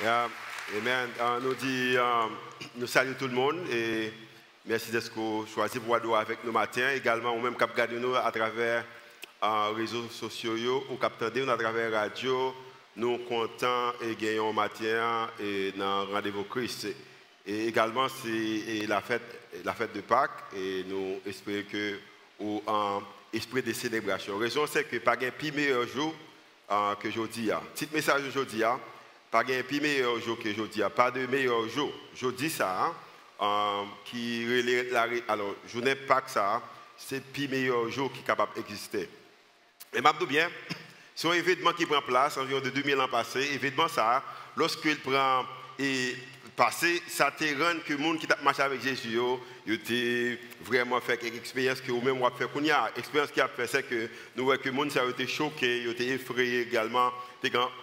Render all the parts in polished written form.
Amen. Nous saluons tout le monde et merci d'être choisi pour voir avec nous matin. Également, nous-mêmes qui regardons nous à travers les réseaux sociaux ou qui attendons à travers la radio. Nous sommes contents et gagnons matin et dans le rendez-vous Christ. Et également, c'est la fête de Pâques et nous espérons que ou en esprit de célébration. La raison, c'est que pas un plus meilleur jour que aujourd'hui. Petit message aujourd'hui. Pas de meilleur jour que aujourd'hui, pas de meilleur jour. Je dis ça, qui alors je n'ai pas que ça, c'est le plus meilleur jour qui est capable d'exister. Et je bien, c'est un événement qui prend place environ de 2000 ans passés. Événement ça, lorsqu'il prend et passé, ça te rend que les gens qui ont marché avec Jésus, ils ont vraiment fait une expérience que vous-même vous avez fait. L'expérience qui a fait, c'est que nous voyons que les gens ont été choqués, ils ont été effrayés également,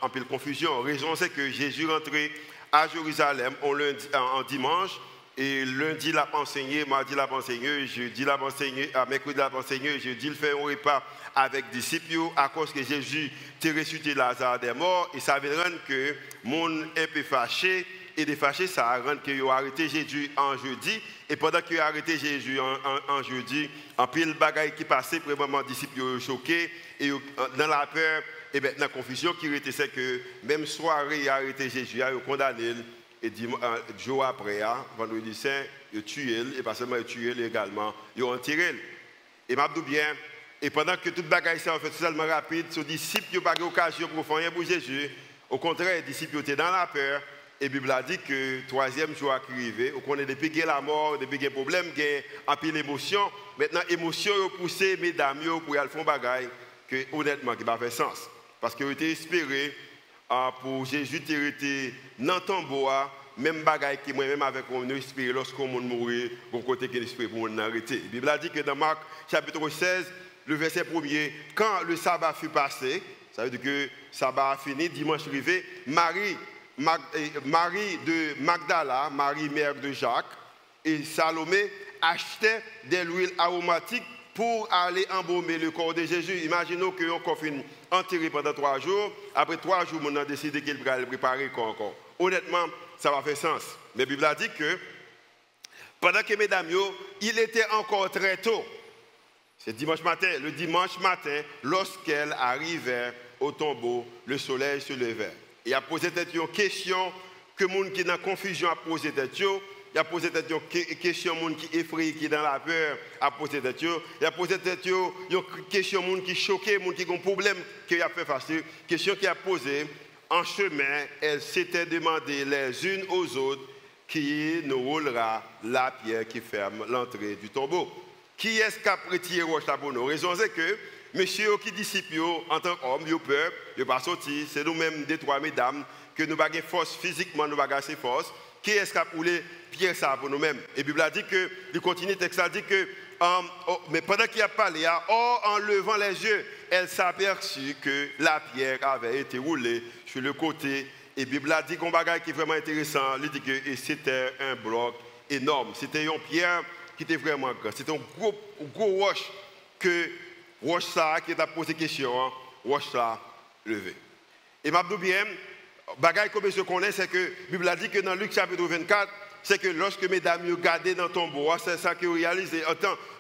en peu de confusion. La raison, c'est que Jésus est rentré à Jérusalem en dimanche, et lundi, il a enseigné, mardi, il a enseigné, jeudi, il a enseigné, mercredi, il a enseigné, jeudi, il fait un repas avec les disciples, à cause que Jésus a ressuscité Lazare des morts, et ça veut dire que les gens un peu fâchés. Et de fâcher, ça a rendu qu'ils ont arrêté Jésus en jeudi. Et pendant qu'ils ont arrêté Jésus en jeudi, en pile bagaille qui passait, vraiment les disciples ont choqués. Et dans la peur, et bien, dans la confusion qui était, c'est que même soirée, ils ont arrêté Jésus, ils ont condamné. Et jour après, vendredi saint, ils ont tué. Et pas seulement ils ont tué également, ils ont enterré. Et m'a dit bien, et pendant que toute bagaille s'est fait tellement rapide, les disciples n'ont pas eu l'occasion pour faire rien pour Jésus. Au contraire, les disciples étaient dans la peur. Et la Bible a dit que le troisième jour arrivé, on connaît depuis qu'il y a la mort, depuis qu'il y a un problème, il y a un peu d'émotion. Maintenant, l'émotion a poussé mesdames pour aller faire un bagage que honnêtement, qui n'a pas fait sens. Parce qu'ils ont été espérés pour Jésus été dans le tombeau, même bagage qui moi-même avec nous espéré lorsqu'on mourit, bon côté qu'il espère pour nous arrêter. La Bible a dit que dans Marc chapitre 16, le verset 1er, quand le sabbat fut passé, ça veut dire que le sabbat a fini, dimanche arrivé, Marie de Magdala, Marie mère de Jacques, et Salomé achetaient de l'huile aromatique pour aller embaumer le corps de Jésus. Imaginons qu'on confine enterré pendant 3 jours. Après 3 jours, on a décidé qu'il va le préparer encore. Honnêtement, ça va faire sens. Mais la Bible a dit que pendant que mesdames, il était encore très tôt. C'est dimanche matin. Le dimanche matin, lorsqu'elle arrivait au tombeau, le soleil se levait. Il a posé une question que les gens qui sont dans la confusion a posé. Il a posé une question aux gens qui sont effrayés, qui sont dans la peur, a posé. Il a posé une question aux gens qui sont choqués, aux gens qui ont un problème, qui a fait face. Une question qui a posé en chemin, elle s'était demandé les unes aux autres qui nous roulera la pierre qui ferme l'entrée du tombeau. Qui est-ce qui a retiré roche là pour nous? La raison c'est que monsieur qui disciples en tant qu'homme, ils ont peur, ils ne pas sortir. C'est nous-mêmes, des 3 mesdames, que nous n'avons pas force physiquement, nous n'avons pas assez force. Qui est-ce qui a roulé pierre ça pour nous-mêmes? Et la Bible a dit que, il continue, le texte a dit que, mais pendant qu'il a parlé, en levant les yeux, elle s'aperçut que la pierre avait été roulée sur le côté. Et la Bible a dit qu'on bagage qui est vraiment intéressant. Il dit que c'était un bloc énorme. C'était une pierre qui était vraiment grande. C'était un gros roche que roche ça qui t'a posé question, roche ça levé. Et m'a dit bien, bagaille comme je connais, c'est que la Bible a dit que dans Luc chapitre 24, c'est que lorsque mesdames ont gardé dans ton tombeau, c'est ça qu'ils ont réalisé.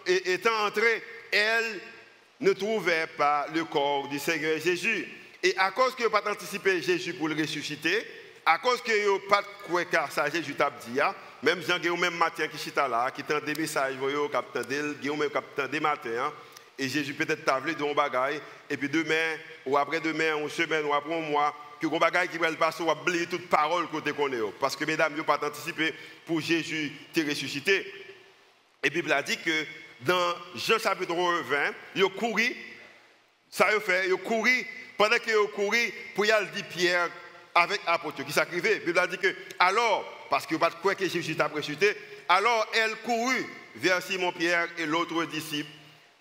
Étant entrées, elles ne trouvaient pas le corps du Seigneur Jésus. Et à cause qu'ils n'ont pas anticipé Jésus pour le ressusciter, à cause qu'ils n'ont pas cru car ça Jésus t'a dit, même Jean Guillaume, même Matthieu qui chita là, qui t'a des messages, Guillaume même qui des matins. Et Jésus peut-être t'a voulu de un bagaille, et puis demain, ou après-demain, ou une semaine, ou après un mois, que un bagaille qui va le passer, ou oublier toute parole côté qu'on est. Parce que mesdames, ils n'ont pas anticipé pour Jésus te ressusciter. Et la Bible a dit que dans Jean chapitre 20, ils ont couru, ça ils ont fait, ils ont couru, pendant qu'ils ont couru, pour y aller dire Pierre avec l'apôtre qui s'acrivait. La Bible a dit que, alors, parce qu'ils n'ont pas cru que Jésus t'a ressuscité, alors elle courut vers Simon Pierre et l'autre disciple,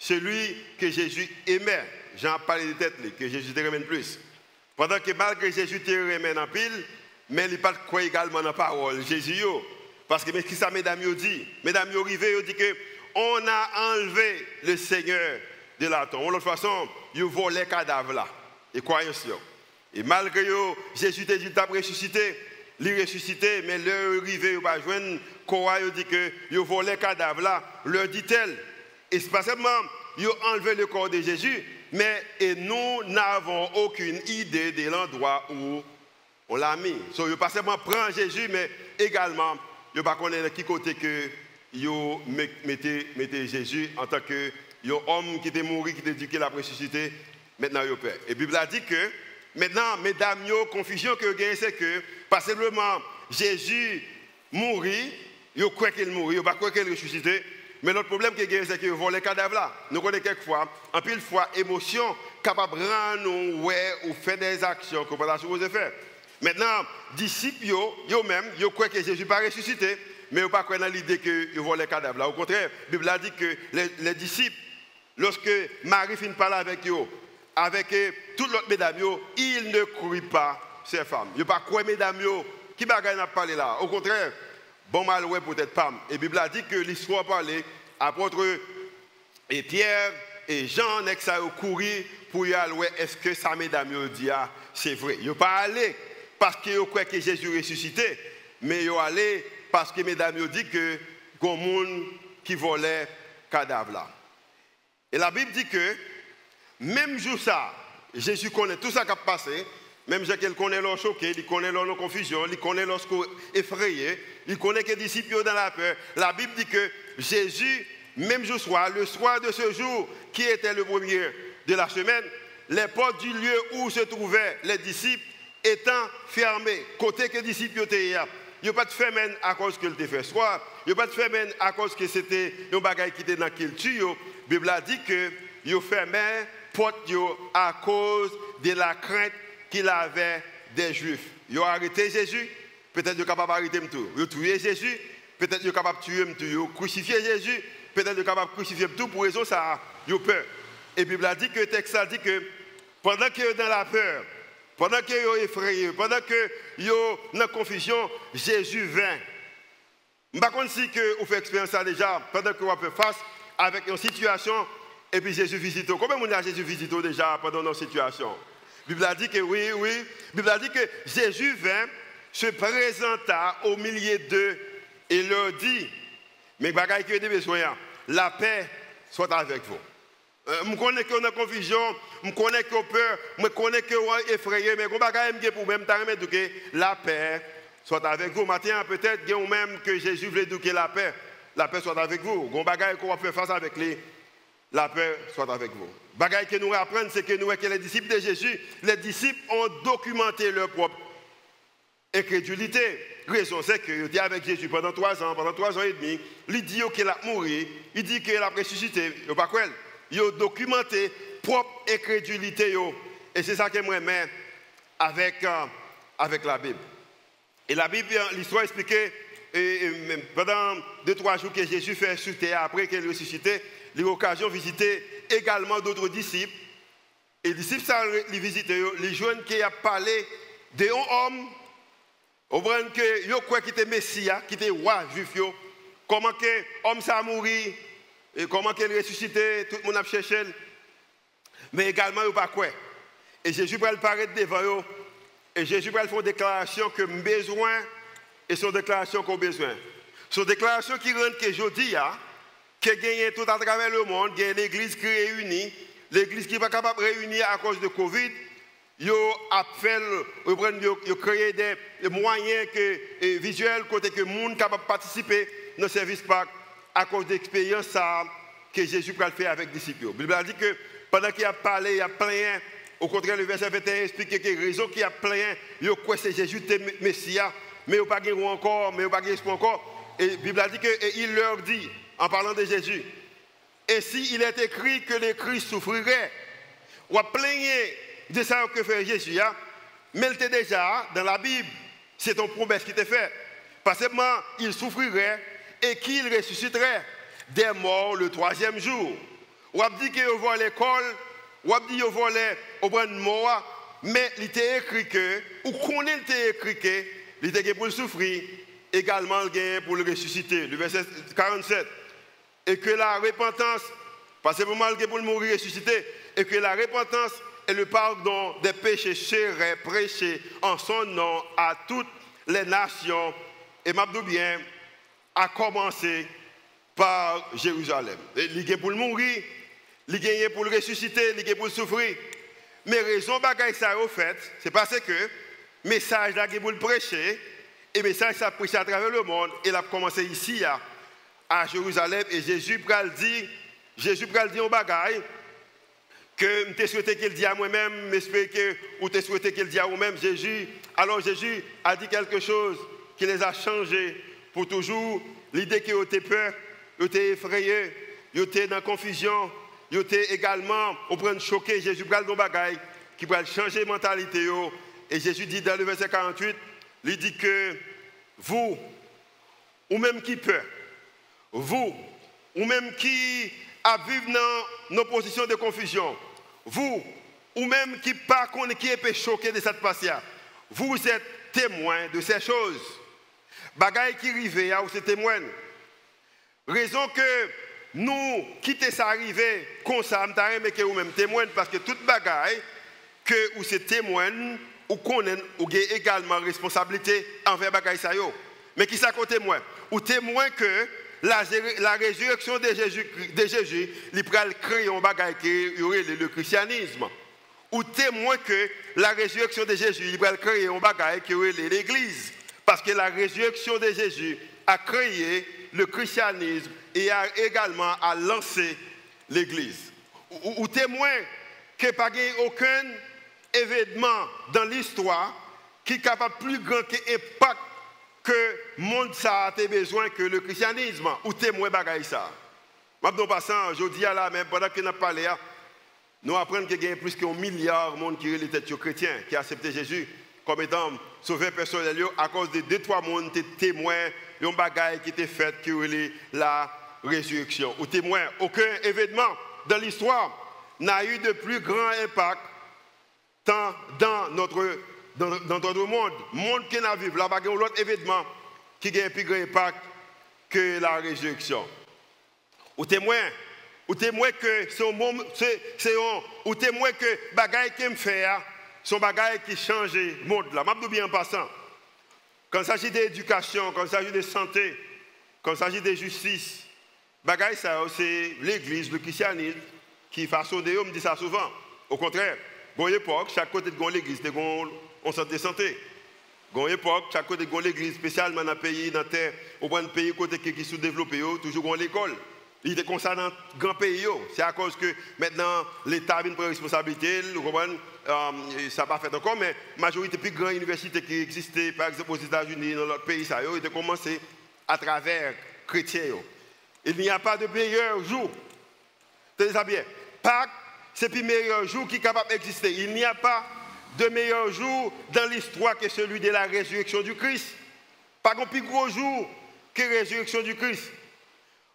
celui que Jésus aimait. Jean parlait de tête, que Jésus te remène plus. Pendant que malgré Jésus te remène en pile, mais il n'a pas croire également dans la parole Jésus. Parce que ce que ça, mesdames, dit, mesdames, ils arrivent, ils disent que on a enlevé le Seigneur de la tombe. De toute façon, ils volent les cadavres là. Et croyez-vous. Et malgré eux, Jésus te dit, tu as ressuscité. il ressuscité, mais leur arrivé, il va joindre quoi, il dit que il volé le cadavre là, leur dit-elle. Et c'est pas seulement ils ont enlevé le corps de Jésus, mais et nous n'avons aucune idée de l'endroit où on l'a mis. So, ils pas seulement prendre Jésus, mais également, ils ne pas connaître qui côté que ils mettez Jésus en tant que homme qui était mort, qui était éduqué, la ressuscité. Maintenant, ils peur. Et la Bible a dit que maintenant, mesdames, confusion que vous avez, c'est que pas simplement Jésus mourit, ils croient qu'il mourit, ils ne croient pas qu'il ressuscité. Mais notre problème que c'est que vous les cadavres là. Nous connaissons quelquefois, en pile fois, émotion capable de rendre nous ou faire des actions qu'on ne peut pas supposer faire. Maintenant, disciples, eux-mêmes, ils croient que Jésus n'est pas ressuscité, mais ils ne croient pas dans l'idée qu'ils vont les cadavres là. Au contraire, la Bible a dit que les disciples, lorsque Marie finit de parler avec eux, avec toutes les autres mesdames, ils ne croient pas ces femmes. Ils ne croient pas mesdames, qui bagaille n'a parlé là. Au contraire, bon mal ouais peut-être pas. Et la Bible a dit que l'histoire parlait apôtre et Pierre et Jean n'est que ça ont couru pour y aller. Est-ce que ça mesdames dit c'est vrai? Ils ne sont pas allés parce qu'ils croient que Jésus est ressuscité, mais ils sont allés parce que mesdames dit que il y a des gens qui volait le cadavre là. Et la Bible dit que même jour ça, Jésus connaît tout ça qui a passé. Même si il connaît leur choqué, il connaît leur confusion, il connaît leur effrayé, il connaît que les disciples sont dans la peur. La Bible dit que Jésus, même jour soir, le soir de ce jour, qui était le premier de la semaine, les portes du lieu où se trouvaient les disciples étant fermées, côté que les disciples étaient là. Il n'y a pas de fermé à cause qu'il était fait soir, il n'y a pas de fermé à cause que c'était un bagage qui était dans la culture. La Bible a dit que il fermait porte à cause de la crainte qu'il avait des Juifs. Ils ont arrêté Jésus, peut-être qu'ils sont capables d'arrêter tout. Ils ont tué Jésus, peut-être qu'ils sont capables de tuer tout. Ils ont crucifié Jésus, peut-être qu'ils sont capables de crucifier tout. Pour raison ça, ils ont peur. Et la Bible a dit que le texte a dit que pendant qu'ils sont dans la peur, pendant qu'ils sont effrayés, pendant qu'ils sont dans la confusion, Jésus vint. Je ne sais pas si vous faites expérience ça déjà, pendant que vous faites face avec une situation, et puis Jésus visite. Combien de monde a Jésus visite déjà pendant nos situations? La Bible a dit que oui. La Bible a dit que Jésus vint, se présenta au milieu d'eux et leur dit, mais bagaille qui est besoin, la paix soit avec vous. Je connais qu'on a confusion, je connais qu'on a peur, je connais qu'on est effrayé, mais je bagaille pour même que la paix soit avec vous. Maintenant, peut-être que même que Jésus voulait éduquer la paix soit avec vous. Je bagaille qu'on va faire face avec lui. La paix soit avec vous. Bagaille que nous apprenons, c'est que nous, que les disciples de Jésus, les disciples ont documenté leur propre incrédulité. Raison, c'est qu'ils étaient avec Jésus pendant 3 ans et demi. Il dit qu'il a mouru, il dit qu'il a ressuscité. Ils n'ont pas quoi. Ils ont documenté propre incrédulité. Et c'est ça que moi j'aime avec la Bible. Et la Bible, l'histoire expliquée, pendant 2-3 jours que Jésus fait sur terre, après qu'il est ressuscité, il a eu l'occasion de visiter également d'autres disciples. Et les disciples, ça les visiter, les jeunes qui ont parlé d'un homme, au point que ils croient qu'il était Messie, qui était roi juif, comment que l'homme ça a mouru, et comment qu'il est ressuscité, tout le monde a cherché. Mais également, ils ne pas quoi. Et Jésus va paraître devant eux. Et Jésus va faire une déclaration que besoin et son déclaration qu'on a besoin. Son déclaration qui rend que je dis, que gagne tout à travers le monde, il y a l'église qui est réunie, l'église qui n'est pas capable de réunir à cause de Covid, ils ont créé des moyens visuels côté que le monde est capable de participer dans le service Pâques à cause de l'expérience que Jésus a fait avec les disciples. La Bible a dit que pendant qu'il a parlé, il a plein. Au contraire, le verset 21 explique que la raison qu'il y a plein, il croit que c'est Jésus le Messie, mais il n'y a pas de encore, mais il n'y a pas d'espoir encore. Et la Bible a dit qu'il leur dit, en parlant de Jésus, et s'il est écrit que le Christ souffrirait, ou a plaigné de ça que fait Jésus, mais il était déjà dans la Bible, c'est ton promesse qui t'est faite. Parce que il souffrirait et qu'il ressusciterait des morts le 3e jour. Ou a dit qu'il va à l'école, ou a dit qu'il va au bras de mort, mais il était écrit que, ou qu'on était écrit que, il était pour le souffrir, également pour le ressusciter. Le verset 47. Et que la repentance, pas simplement pour le mourir ressuscité, et que la repentance et le pardon des péchés seraient prêchés en son nom à toute les nations, et m'a dit bien, a commencé par Jérusalem. Il est pour le mourir, il est pour le ressusciter, il est pour le souffrir. Mais raison bagaille ça au fait, c'est parce que le message là qui pour le prêcher, et le message ça prêché à travers le monde, il a commencé ici à Jérusalem, et Jésus pral dit un bagaille que je souhaité qu'il dise à moi-même, j'espère que vous te souhaité qu'il dise à vous-même. Alors Jésus a dit quelque chose qui les a changés pour toujours. L'idée qu'ils étaient peur, ils étaient effrayés, ils étaient dans la confusion, ils étaient également au point de choquer. Jésus pral dans bagaille qui va changer la mentalité. Et Jésus dit dans le verset 48, il dit que vous, ou même qui peur, vous, ou même qui vivent dans nos positions de confusion, vous, ou même qui pas qui est choqué de cette passion, vous êtes témoins de ces choses. Bagaille qui arrive, vous êtes témoins. Raison que nous quittons ça arriver comme ça, mais que vous-même témoins, parce que toute bagaille que vous êtes témoins, ou connaissez, ou avez également responsabilité envers bagaille ça yo. Mais qui ça côté témoin? Ou témoin que la résurrection de Jésus, il va créer un bagage qui y aurait le christianisme. Ou témoin que la résurrection de Jésus, il va créer un bagage qui aurait l'église. Parce que la résurrection de Jésus a créé le christianisme et a également lancé l'église. Ou témoin que pas aucun événement dans l'histoire qui est capable plus grand qu'impact que le monde ça a besoin que le christianisme ou témoin bagaille ça. Maintenant passant, je dis là même pendant que nous parlé, nous apprenons qu'il y a plus qu'un milliard de monde qui est les têtes chrétiens qui a accepté Jésus comme étant sauveur personnel à cause de 2-3 monde qui témoins d'un bagaille qui était fait qui est la résurrection. Ou témoin, aucun événement dans l'histoire n'a eu de plus grand impact tant dans notre monde. Le monde qui n'a vu, là, il y a un autre événement qui a un plus grand impact que la résurrection. Ou témoin que c'est ou témoin que bagaille qui me fait, son bagaille qui change le monde là. Je dis bien en passant. Quand il s'agit d'éducation, quand il s'agit de santé, quand il s'agit de justice, bagaille ça, c'est l'église, le christianisme qui façonne, on me dit ça souvent. Au contraire, à une époque, chaque côté de l'église, on centre de santé. À une époque, chaque côté de l'église, spécialement dans le pays, dans la terre, au point de pays côté qui sont développés, toujours l'école. Il était comme ça dans le grand pays. C'est à cause que maintenant, l'État a une responsabilité, ça n'a pas fait encore, mais la majorité des plus grandes universités qui existaient, par exemple aux États-Unis, dans notre pays, ça a été commencé à travers les chrétiens. Il n'y a pas de meilleur jour. Tenez ça bien. Pâques, c'est le meilleur jour qui est capable d'exister. Il n'y a pas de meilleur jour dans l'histoire que celui de la résurrection du Christ. Pas un plus gros jour que la résurrection du Christ.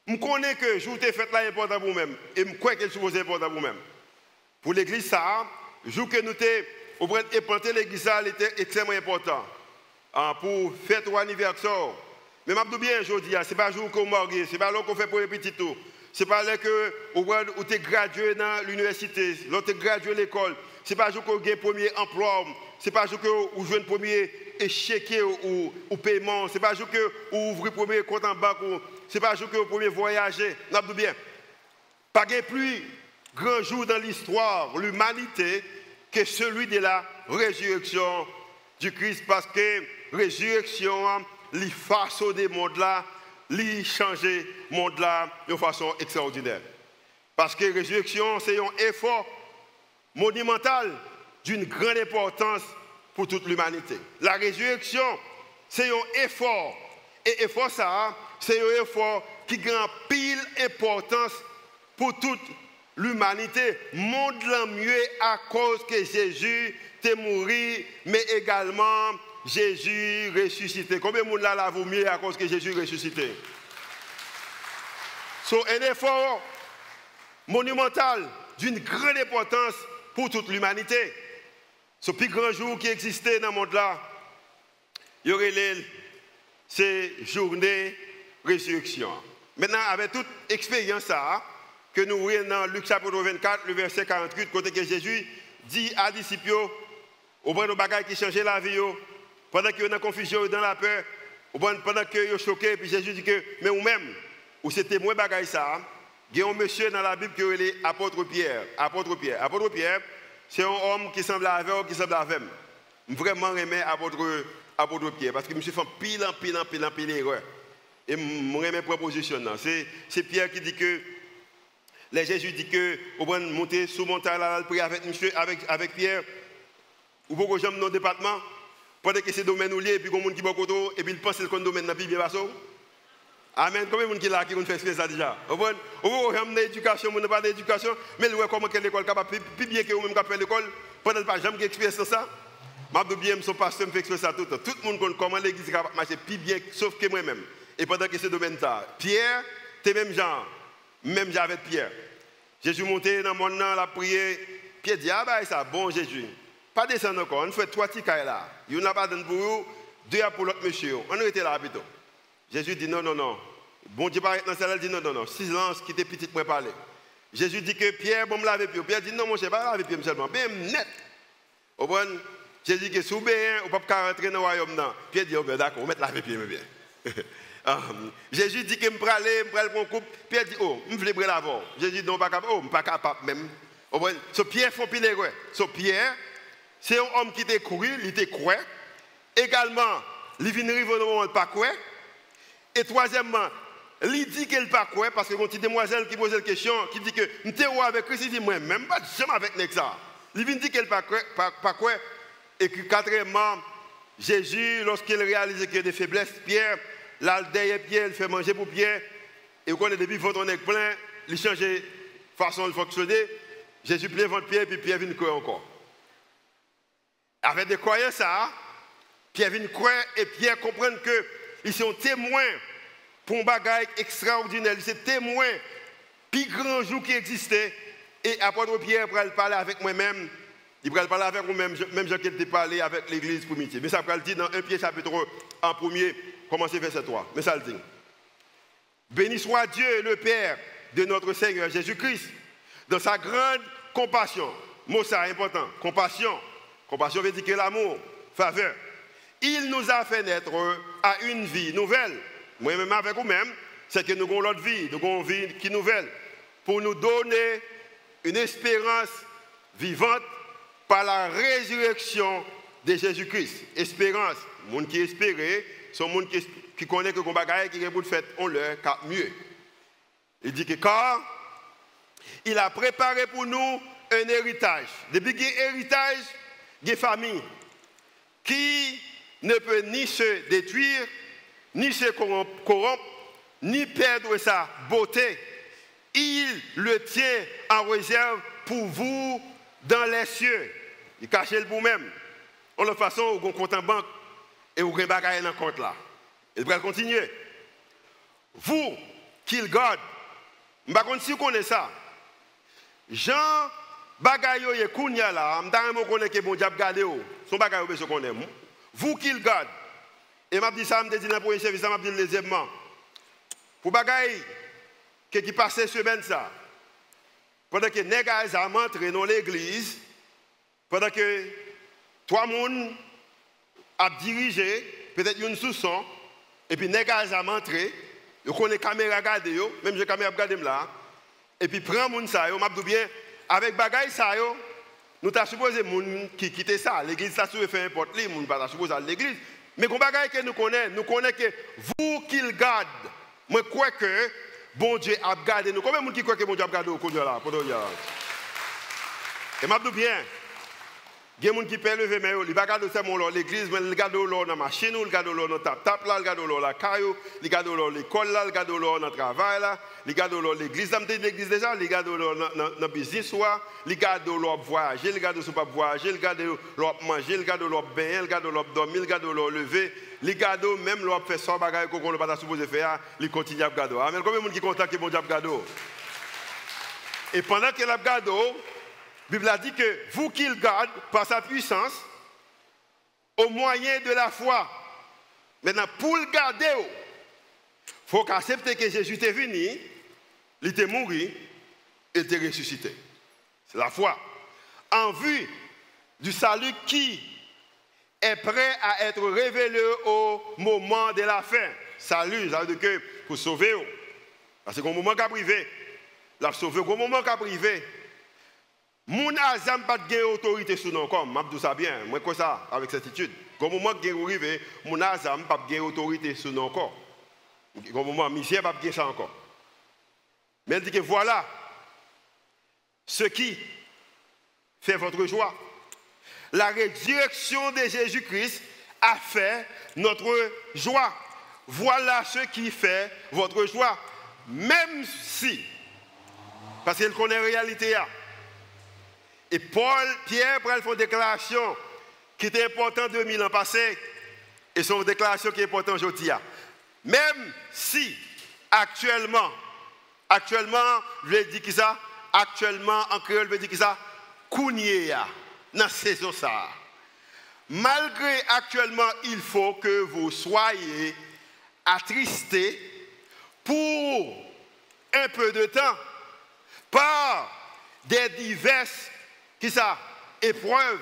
Je connais que le jour que fait là est important pour vous-même. Et je crois que le jour est important pour vous-même. Pour l'église, ça, le jour que nous avons implanté l'église, ça était extrêmement important. Pour fête ou anniversaire. Mais je dis bien aujourd'hui, ce n'est pas le jour qu'on marie, ce n'est pas le jour qu'on fait pour les petits tours. Ce n'est pas là que vous êtes gradué dans l'université, vous êtes gradué à l'école. Ce n'est pas le jour que vous avez le premier emploi. Ce n'est pas le jour que vous jouez le premier échec ou paiement. Ce n'est pas le jour que vous ouvrez le premier compte en banque. Ce n'est pas le jour que vous pouvez voyager. Je dis bien. Pas de plus grand jour dans l'histoire, l'humanité, que celui de la résurrection du Christ. Parce que la résurrection, les façons des mondes là, les changer le monde là de façon extraordinaire. Parce que la résurrection, c'est un effort monumental d'une grande importance pour toute l'humanité. La résurrection, c'est un effort. Et effort ça, c'est un effort qui a pile importance pour toute l'humanité. Monde la mieux à cause que Jésus est mort, mais également Jésus ressuscité. Combien de monde là vaut mieux à cause que Jésus ressuscité? C'est un effort monumental d'une grande importance pour toute l'humanité. Ce plus grand jour qui existait dans le monde là, il y aurait ces journées résurrection. Maintenant, avec toute expérience que nous voyons dans Luc chapitre 24, le verset 48, côté que Jésus dit à disciples, au point de bagaille qui changeait la vie, pendant que vous êtes dans la confusion, dans la peur, pendant que vous êtes choqués, puis Jésus dit que, mais vous-même, ou c'est témoin bagaille ça, il y a un monsieur dans la Bible qui est l'apôtre Pierre. Apôtre Pierre. Apôtre Pierre, c'est un homme qui semble avec ou qui semble avec. Vraiment aimé apôtre Pierre, parce que je me suis fait pile erreur. Et je aime proposition. C'est Pierre qui dit que, Jésus dit que, vous pouvez monter sous montagne, prier avec monsieur, avec Pierre, ou beaucoup de gens dans le département, pendant que c'est domaine ou lié, et puis il y a des gens qui sont côté, et puis ils pensent que le domaine n'a pas bien passé. Amen. Combien de gens qui là qui ont fait ça déjà? Vous voyez, vous avez l'éducation, vous n'avez pas d'éducation, mais vous voyez comment l'école est capable, plus bien que vous-même fait l'école, pendant que pas jamais expérience ça. Je bien, son pasteur me fait expérience ça tout le temps. Tout le monde connaît comment l'église est capable de marcher plus bien, sauf que moi-même. Et pendant que c'est domaine là, Pierre, c'est même genre avec Pierre. Jésus monté dans mon nom, la prière. Pierre dit, ah bah ça, bon Jésus. Pas descendre encore, on fait 3 petits cailles là. Il n'y en a pas pour vous, 2 pour l'autre monsieur. On était là plutôt. Jésus dit non. Bon Dieu paraît dans celle-là, dit non. Silence qui était petit pour parler. Jésus dit que Pierre, bon me laver pied. Pierre dit non, mon cher, pas laver pied seulement. Bien net. Au bon, Jésus dit que si vous ne pouvez pas rentrer dans le royaume. Pierre dit, oh, ben, d'accord, on va mettre laver pied, mais bien. Jésus dit que je vais aller pour un couple. Pierre dit, oh, je veux aller avant. Jésus dit, non, pas capable. Oh, je ne suis pas capable même. So, Pierre font pile erreur. So, Pierre, c'est un homme qui était couru, il était croix. Également, il vient arriver au moment où il n'est pas croix. Et troisièmement, il dit qu'il n'est pas croix parce que quand une demoiselle qui pose la question, qui dit que je suis avec Christ, il dit, moi, même pas jamais avec Nexa. Il vient dire qu'il n'est pas croix. Et que quatrièmement, Jésus, lorsqu'il réalise qu'il y a des faiblesses, Pierre, là, derrière Pierre, il fait manger pour Pierre. Et quand on est depuis votre nez plein, il change de façon de fonctionner. Jésus plein ventre Pierre, puis Pierre vient croire encore. Avec des croyants, ça, Pierre vient croire et Pierre comprend qu'ils sont témoins pour un bagage extraordinaire. Ils sont témoins plus grand jour qui existait. Et apôtre Pierre va parler avec moi-même. Il va parler avec vous-même, même Jean qui était parlé avec l'église primitive. Mais ça va le dire dans 1 Pierre chapitre 1 en premier, commencez verset 3. Mais ça le dit. Béni soit Dieu le Père de notre Seigneur Jésus-Christ, dans sa grande compassion. Mot ça important, compassion. Compassion veut dire que l'amour, faveur. Il nous a fait naître à une vie nouvelle. Moi-même avec vous-même, c'est que nous avons l'autre vie, nous avons une vie qui est nouvelle, pour nous donner une espérance vivante par la résurrection de Jésus-Christ. Espérance. Les gens qui espèrent sont les gens qui connaissent que les bagages qui ont fait, on leur cap mieux. Il dit que car il a préparé pour nous un héritage. Depuis qu'il y a un héritage, il y a une famille qui ne peut ni se détruire, ni se corrompre, ni perdre sa beauté. Il le tient en réserve pour vous dans les cieux. Il cache le pour même. En la façon, vous avez un compte en banque et vous avez un bagage dans le compte là. Il va continuer. Vous, qui le garde, je ne sais pas si vous connaissez ça. Jean, bagay yo ye kounya là, m'dame connaît que bon diable garder yo. Son bagay yo besoin connaît. Vous qui le garde. Et m'a dit ça, m'a dit dans le premier service, m'a dit deuxièmement. Pour bagay qui passait semaine ça. Pendant que les gars ont entré dans l'église, pendant que 3 personnes ont dirigé, peut-être une sous-son, et puis les gars ont entré, ils connaissent la caméra gardée, même j'ai caméra gardée là, et puis prend moun ça, m'a dit bien, avec bagay ça, nous t'as supposé moun qui quitte ça, l'église ça souvent fait n'importe qui, moun pas supposé à l'église, mais qu'on bagay que nous connaissons que vous qui le gardez, moi crois que bon Dieu a gardé nous. Combien de gens qui croient que bon Dieu a gardé au Dieu là? Et m'a dit bien, il y a des gens qui peuvent lever, mais ils ne regardent pas l'église, mais ils regardent dans la machine, ils regardent dans la table, ils regardent dans la caillou, ils regardent dans l'école, ils regardent dans le travail, ils regardent dans l'église. Ils regardent l'église déjà, ils regardent dans le business, ils regardent dans leur voyager, ils regardent dans leur voyager, ils regardent dans leur manger, ils regardent dans leur bain, ils regardent dans leur dormir, ils regardent dans leur lever. Les gado, même leur fait ça, bagaille qu'on ne pas supposé faire, ils continuent à gado. Amen. Combien de gens qui content que bon Dieu gado? Et pendant que la gado, la Bible a dit que vous qui le gardez par sa puissance, au moyen de la foi. Maintenant, pour le garder, il faut accepter que Jésus est venu, il était mort et il était ressuscité. C'est la foi. En vue du salut qui est prêt à être révélé au moment de la fin. Salut, ça veut dire que pour sauver, parce qu'au moment qu'a privé, la sauver, au moment qu'a privé, mon azam pas de autorité sur nos corps. Je dis ça bien, moi quoi ça avec certitude. Au moment que vous arrivez, mon azam pas de autorité sur nos corps. Au moment monsieur pas de ça encore. Mais il dit que voilà ce qui fait votre joie. La résurrection de Jésus-Christ a fait notre joie. Voilà ce qui fait votre joie. Même si, parce qu'il connaît la réalité. Et Pierre prend une déclaration qui était importante 2000 ans passés et son déclaration qui est importante aujourd'hui. Même si actuellement, je vais dire que ça, actuellement en créole, je vais dire que ça, kounye dans saison ça. Malgré actuellement, il faut que vous soyez attristés pour un peu de temps par des diverses épreuves.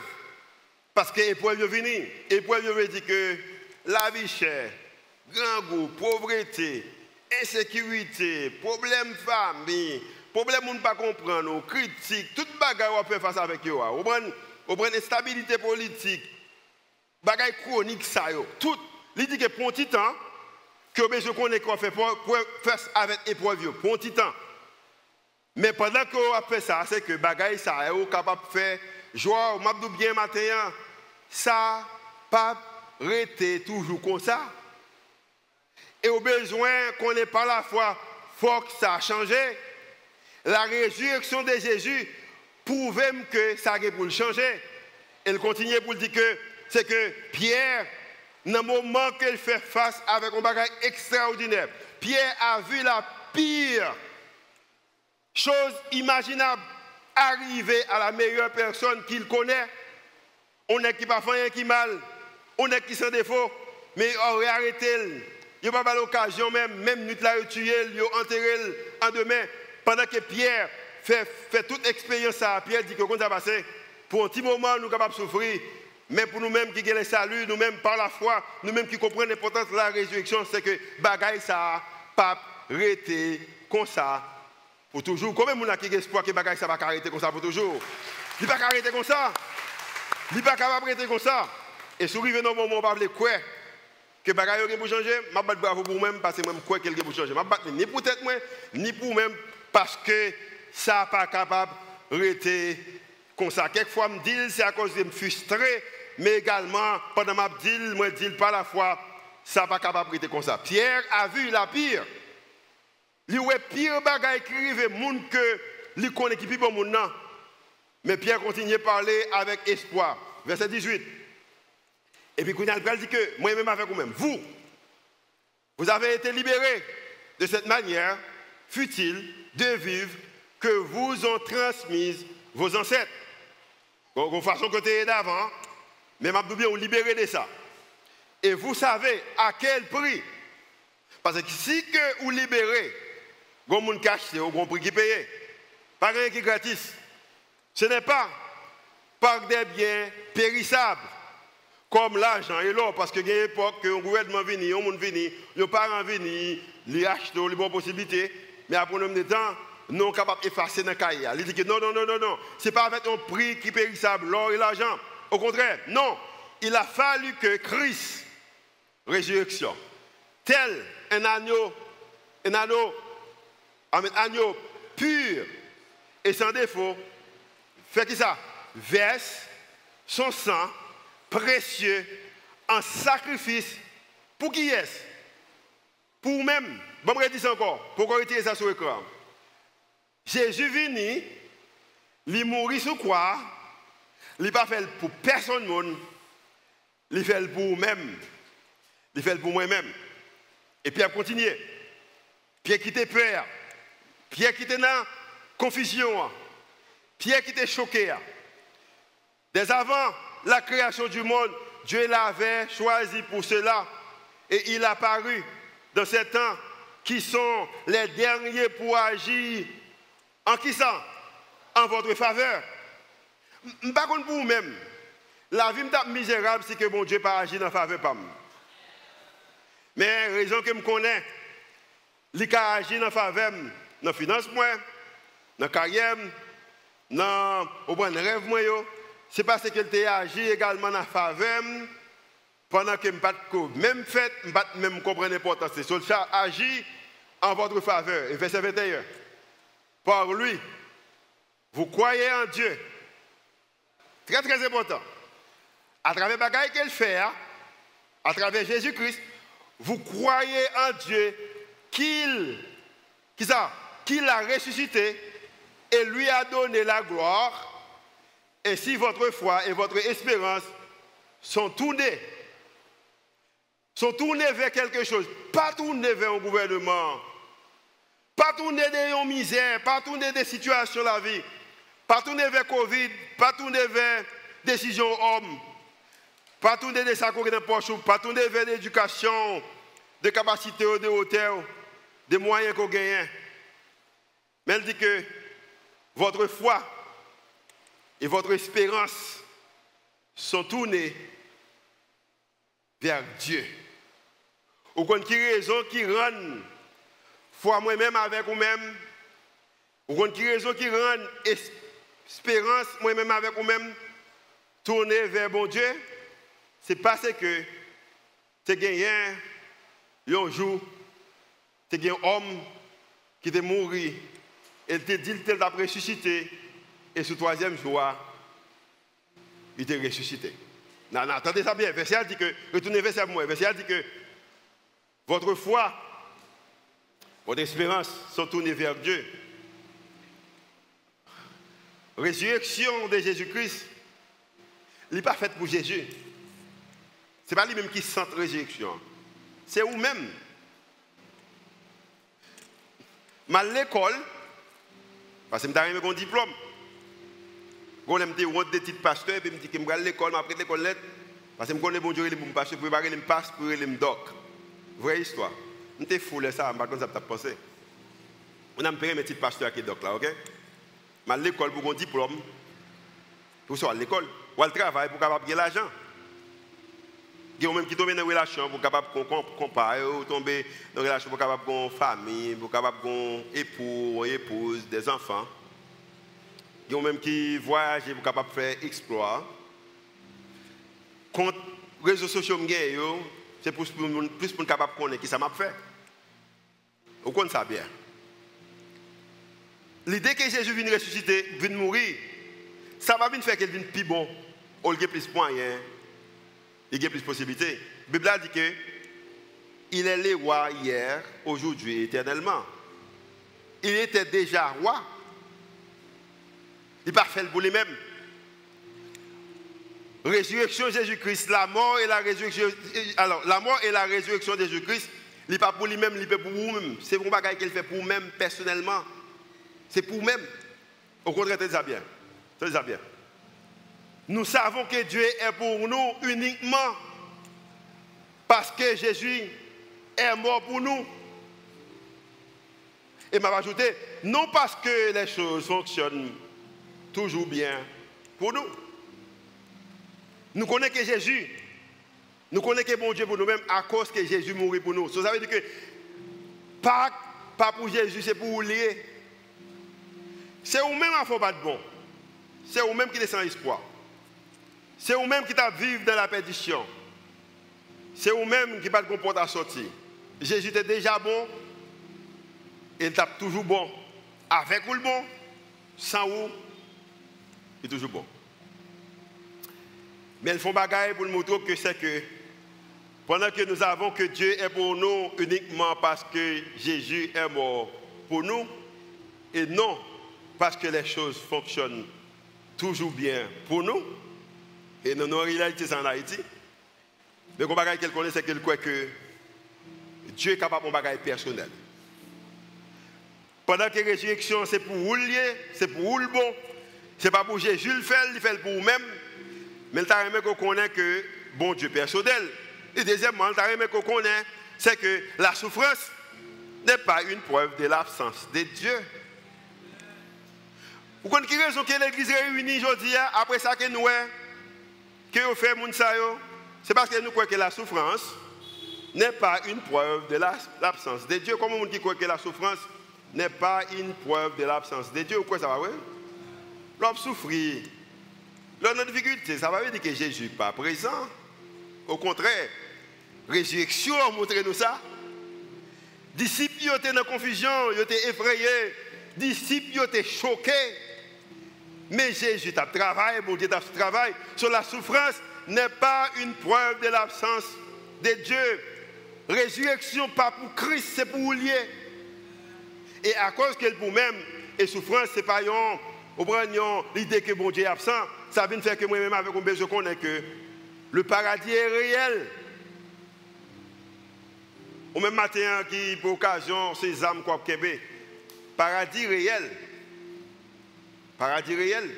Parce que l'épreuve est venue. L'épreuve veut dire que la vie chère, grand goût, pauvreté, insécurité, problème famille, problème on ne pas comprendre, critique, toute bagarre on peut faire face avec eux. On prend instabilité politique, bagarre chronique ça yo. Tout, il dit que pour un petit temps que besoin qu'on est fait pour face avec épreuve pour un petit temps. Mais pendant qu'on a fait ça, c'est que bagarre ça est capable de faire joie, m'a dit bien matin, ça pas rester toujours comme ça. Et au besoin qu'on ait par la foi, faut que ça a changé. La résurrection de Jésus prouve que ça a pour le changer. Elle continue pour dire que c'est que Pierre, dans le moment qu'il fait face avec un bagage extraordinaire, Pierre a vu la pire chose imaginable arriver à la meilleure personne qu'il connaît. On est qui pas fait rien qui mal, on est qui sans défaut, mais on aurait arrêté. Il n'y a pas l'occasion même nous l'a tué, il a enterré en demain. Pendant que Pierre fait toute expérience à Pierre dit que quand ça passe, pour un petit moment nous sommes capables de souffrir, mais pour nous-mêmes qui avons le salut, nous-mêmes par la foi, nous-mêmes qui comprenons l'importance de la résurrection, c'est que bagaille ça pas arrêter comme ça pour toujours. Combien de gens qui ont espoir que bagaille ça va arrêter comme ça pour toujours? Il ne va pas arrêter comme ça. Il ne va pas arrêter comme ça. Et si vous arrivez dans un moment où vous ne quoi que bagaille pour changer, je vais bravo pour moi-même parce que je crois qu'il pour changer. Je ne vais ni pour tête moi, ni pour moi-même parce que ça n'est pas capable d'arrêter comme ça. Quelquefois, je me dis c'est à cause de me frustrer, mais également, pendant ma dis, moi dis par la foi, ça n'est pas capable d'arrêter comme ça. Pierre a vu la pire. Il y a pire bagaille qui arrive, monde que lui connaît qui bon monde non. Mais Pierre continue à parler avec espoir. Verset 18. Et puis, il dit que moi-même avec vous-même, vous avez été libérés de cette manière futile de vivre que vous ont transmise vos ancêtres. Donc, de façon côté d'avant, mais m'a bien vous libérer de ça. Et vous savez à quel prix. Parce que si que vous libérez, vous avez caché au bon prix qui paye. Pas rien qui est gratis. Ce n'est pas par des biens périssables, comme l'argent et l'or, parce qu'il y a une époque où le gouvernement vient, un monde vient, les parents viennent, les acheter, les bonnes possibilités, mais après un de temps, nous sommes capables d'effacer dans le cahier. Il dit que non, ce n'est pas avec un prix qui est périssable, l'or et l'argent. Au contraire, non, il a fallu que Christ, résurrection, tel un agneau pur et sans défaut, fait que ça, verse son sang précieux en sacrifice pour qui est-ce? Pour vous-même. Bon, je dis encore, pourquoi retirer ça sur l'écran? Jésus venu, il mourit sur quoi? Il n'a pas fait pour personne, il fait pour vous-même. Il fait pour moi-même. Et puis, il a continué. Pierre qui était peur, Pierre qui était dans confusion, Pierre qui était choqué. Dès avant la création du monde, Dieu l'avait choisi pour cela. Et il a apparu dans ces temps qui sont les derniers pour agir. En qui ça? En votre faveur. Je ne sais pas pour vous-même, La vie est misérable si que bon Dieu pas agi dans la faveur pas. Mais raison que je connais, il a agi dans la faveur, dans la finance, dans la carrière, dans le rêve, c'est parce qu'il a agi également dans la faveur pendant que je ne même fait, je ne même comprendre l'importance. C'est ça agit en votre faveur. Et verset 21. Par lui, vous croyez en Dieu. Très très important. À travers les bagailles qu'elle fait, à travers Jésus-Christ, vous croyez en Dieu qu'il a ressuscité et lui a donné la gloire. Et si votre foi et votre espérance sont tournés vers quelque chose, pas tournés vers un gouvernement, pas tournés vers une misère, pas tournés des situations de la vie, pas tournés vers Covid, pas tournés vers décision homme, pas tourner des sacs dans les poches, pas tourner vers l'éducation, des capacités, des hauteurs, des moyens qu'on gagne. Mais elle dit que votre foi et votre espérance sont tournés vers Dieu. Ou qu'on qui raison qui rend foi moi-même avec vous-même, ou qu'on qui raison qui rend espérance moi-même avec vous-même, tourner vers bon Dieu. C'est parce que tu as gagné un jour, tu as gagné un homme qui est mort, et il te dit qu'il t'a ressuscité, et ce troisième jour, il t'a ressuscité. Non, attendez ça bien. Verset dit que, retournez vers moi, verset dit que votre foi, votre espérance sont tournées vers Dieu. Résurrection de Jésus-Christ, il n'est pas faite pour Jésus. Ce n'est pas lui-même qui sent la résurrection. C'est vous-même. Mais à l'école, parce que je suis un diplôme, je suis des petits pasteurs, et je me dis que je vais à l'école, après l'école, parce que je connais bon Dieu, je suis pasteur, pour préparer les passes, pour les doc. Vraie histoire. Je suis fou de ça, je ne sais pas si vous pensé. On a payé mes petits pasteurs qui sont doc là, ok? Mais à l'école, pour un diplôme, pour ça à l'école, ou al travail pour capable gagner l'argent. Il y a même qui tombe dans une relation pour capable comparer, ou tomber dans une relation pour capable avoir une famille, pour capable avoir un époux, une épouse, des enfants. Il y a même qui voyage pour capable faire exploit. Quand les réseaux sociaux c'est plus pour capable connaître qui ça m'a fait. Vous connaissez ça bien. L'idée que Jésus vienne ressusciter, vienne mourir, ça va venir faire qu'il vienne plus bon, ou qu'il y ait plus de moyens, il y a plus de possibilités. La Bible dit que il est le roi hier, aujourd'hui et éternellement. Il était déjà roi. Il n'est pas fait pour lui-même. Résurrection de Jésus-Christ, la mort et la résurrection. Alors, la mort et la résurrection de Jésus-Christ, il n'est pas pour lui-même, il est pour vous-même. C'est pour bagage qu'il fait pour vous-même personnellement. C'est pour vous-même. Au contraire, c'est ça bien. C'est ça bien. Nous savons que Dieu est pour nous uniquement parce que Jésus est mort pour nous. Et m'a ajouté, non parce que les choses fonctionnent toujours bien pour nous. Nous connaissons que Jésus, nous connaissons que bon Dieu pour nous-mêmes à cause que Jésus mourit pour nous. Ça veut dire que pas pour Jésus, c'est pour vous lier. C'est vous-même à faire pas de bon. C'est vous-même qui êtes sans espoir. C'est vous-même qui vivent dans la perdition. C'est vous-même qui pas de comporte à sortir. Jésus était déjà bon. Il est toujours bon. Avec vous le bon, sans vous, il est toujours bon. Mais ils font bagaille pour nous montrer que c'est que pendant que nous avons que Dieu est pour nous uniquement parce que Jésus est mort pour nous, et non parce que les choses fonctionnent toujours bien pour nous, et dans nos réalités en Haïti. Mais le bagaille qu'elle connaît, c'est qu'elle croit que Dieu est capable de bagaille personnel. Pendant que la résurrection, c'est pour vous lier, c'est pour vous le bon, ce n'est pas pour Jésus le faire, il fait pour vous-même. Mais il aimé qu'on connaît que bon Dieu personnel. Et deuxièmement, il aimé qu'on connaît, c'est que la souffrance n'est pas une preuve de l'absence de Dieu. Vous connaissez qui raison que l'Église réunie aujourd'hui, après ça que nous, que vous faites, c'est parce que nous croyons que la souffrance n'est pas une preuve de l'absence de Dieu. Comme on dit que la souffrance n'est pas une preuve de l'absence de Dieu. Pourquoi ça va, oui? L'homme souffrit. Notre difficulté, ça va dire que Jésus n'est pas présent. Au contraire, résurrection a montré nous ça. Disciples étaient dans la confusion, ils étaient effrayés. Disciples étaient choqués. Mais Jésus a travaillé, bon Dieu a travaillé. Sur la souffrance n'est pas une preuve de l'absence de Dieu. Résurrection, pas pour Christ, c'est pour lier. Et à cause qu'elle pour même, et souffrance, c'est pas l'idée que bon Dieu est absent. Ça vient faire que moi-même, avec un besoin, je connais que le paradis est réel. Au même matin, qui pour occasion, ces âmes quoi Québec. Paradis réel. Paradis réel.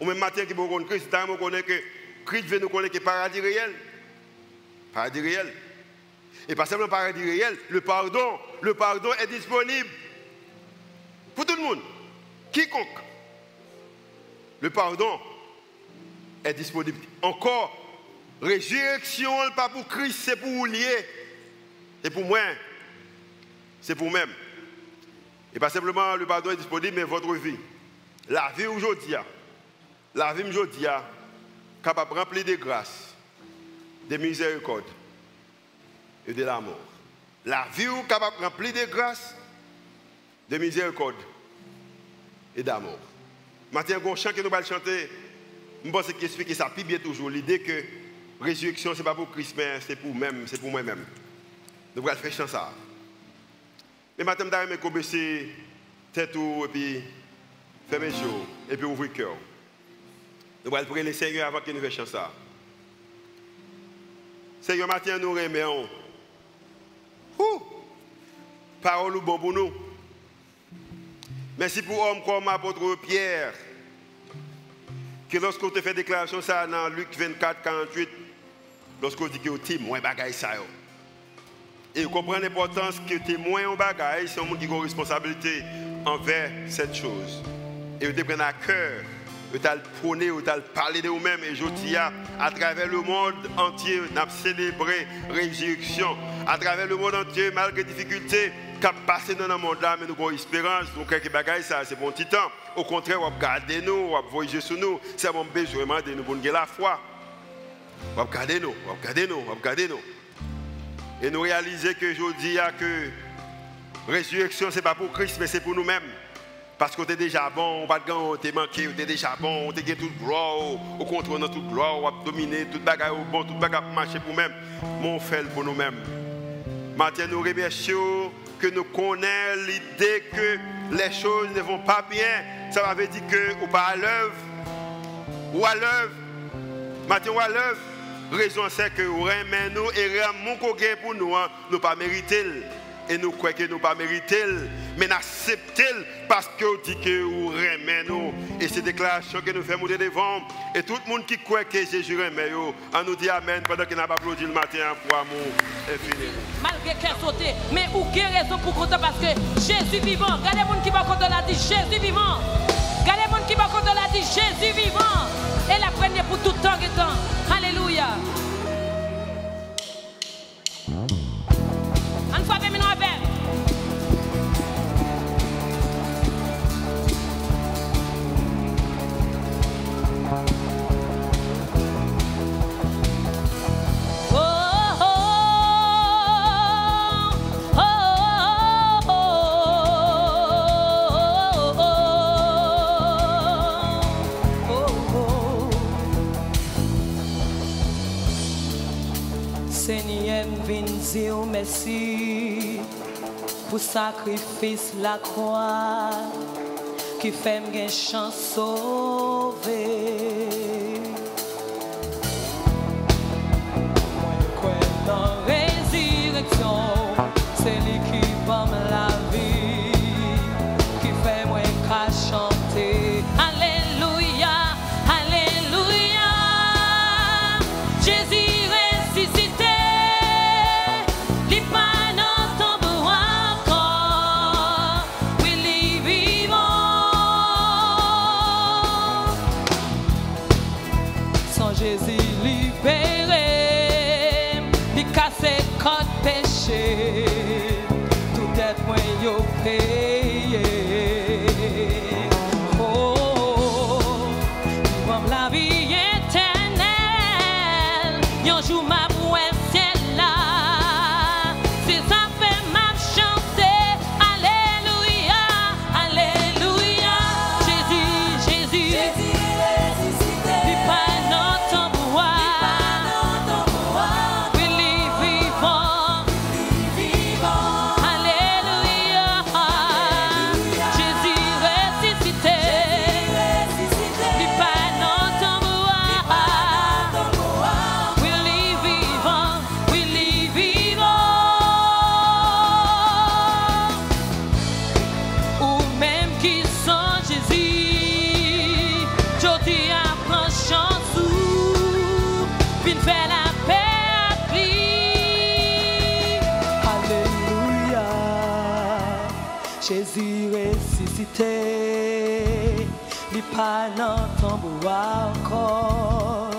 Au même matin, qui pour Christ, on connaît que Christ veut nous connaître que paradis réel. Paradis réel. Et pas seulement paradis réel, le pardon est disponible pour tout le monde. Quiconque. Le pardon est disponible. Encore, résurrection, pas pour Christ, c'est pour vous lier. C'est pour moi. C'est pour moi-même. Et pas simplement le pardon est disponible, mais votre vie. La vie aujourd'hui, capable de remplir de grâce, de miséricorde et de l'amour. La vie capable de remplir de grâce, de miséricorde et d'amour. Maintenant, il y a un chant que nous allons chanter. Je pense qu'il explique ça plus bien toujours. L'idée que la résurrection, ce n'est pas pour Christ, mais c'est pour moi-même. Nous allons faire chant ça. Mais maintenant, je vais me baisser tête et puis faire mes yeux et puis ouvrir le cœur. Nous allons prier le Seigneur avant que nous fassions ça. Seigneur, maintenant, nous remercions. Parole bon pour nous. Merci pour l'homme comme l'apôtre Pierre, que lorsqu'on te fait déclaration ça dans Luc 24, 48, lorsqu'on dit que vous témoin bagaille ça. Et vous comprenez l'importance que témoin en bagaille, c'est un monde qui a une responsabilité envers cette chose. Et vous te prenez à cœur, vous te prôner, vous te parler de vous-même. Et je dis à travers le monde entier, nous avons célébré la résurrection. À travers le monde entier, malgré les difficultés, qui passé dans le monde là, mais nous avons espérance, nous avons quelque chose, ça c'est bon petit temps. Au contraire, on va garder nous, on va voyager sur nous. C'est mon besoin de nous pour la foi. On va garder nous, on va garder nous, on va garder nous. Et nous réaliser que je dis que la résurrection, ce n'est pas pour Christ, mais c'est pour nous-mêmes. Parce qu'on est déjà bon, on va te gagner, on est manqué, on est déjà bon, on est gagné toute gloire, au contrôle dans toute gloire, on va dominer, toute bagarre au bon, toute bagarre pour marcher pour nous-mêmes. Mais on fait pour nous-mêmes. Maintenant, nous remercions que nous connaissons l'idée que les choses ne vont pas bien. Ça veut dire que ou pas à l'œuvre, ou à l'œuvre. Maintenant, ou à l'œuvre. Raison c'est que nous aimons et l'amour qu'on gagne pour nous, nous pas mériter. Et nous croyons que nous pas mériter, mais nous acceptons parce que nous dit que nous aimons. Et c'est déclaration que nous faisons devant. Et tout le monde qui croit que Jésus aime, on nous dit Amen pendant qu'il n'a pas applaudi le matin pour amour infini. Malgré qu'elle saute, mais où quelle raison pour compter parce que Jésus vivant. Regardez les gens qui va compter la dit Jésus vivant. Regardez les gens qui va compter la dit Jésus vivant. Et la prenez pour tout temps et temps. Alléluia. On fois même nous avec. Seigneur, viens dire merci pour sacrifice la croix qui fait une chance sauver. Moi, dans la résurrection, c'est lui qui va me la vie, qui fait moi qu'à chanter. Alléluia, alléluia, Jésus. code péché, tout est moins yo payé. Oh, comme la vie éternelle, yon jour ma bouée ciel là, c'est ça fait ma chanter, alléluia, alléluia, Jésus, Jésus, ressuscité, pas notre bois. Jésus ressuscité, il pas dans ton bois encore,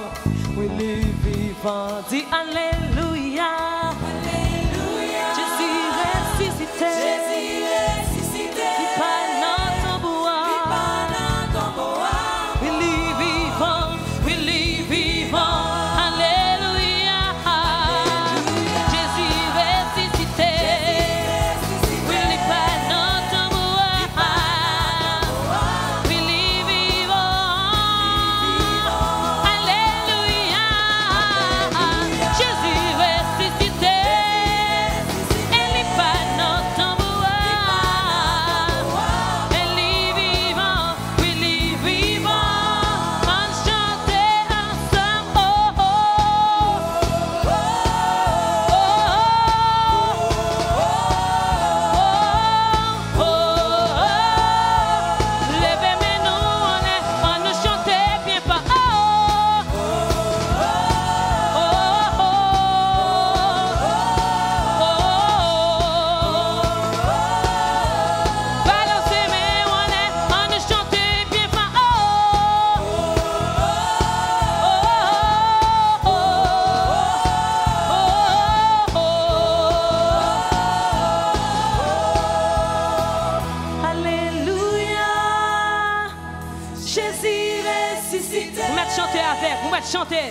oui, lui vivant, dis alléluia, alléluia. Jésus ressuscité, il pas dans ton bois, oui, lui vivant, alléluia, Jésus ressuscité. Chanter avec, vous mettez chanter.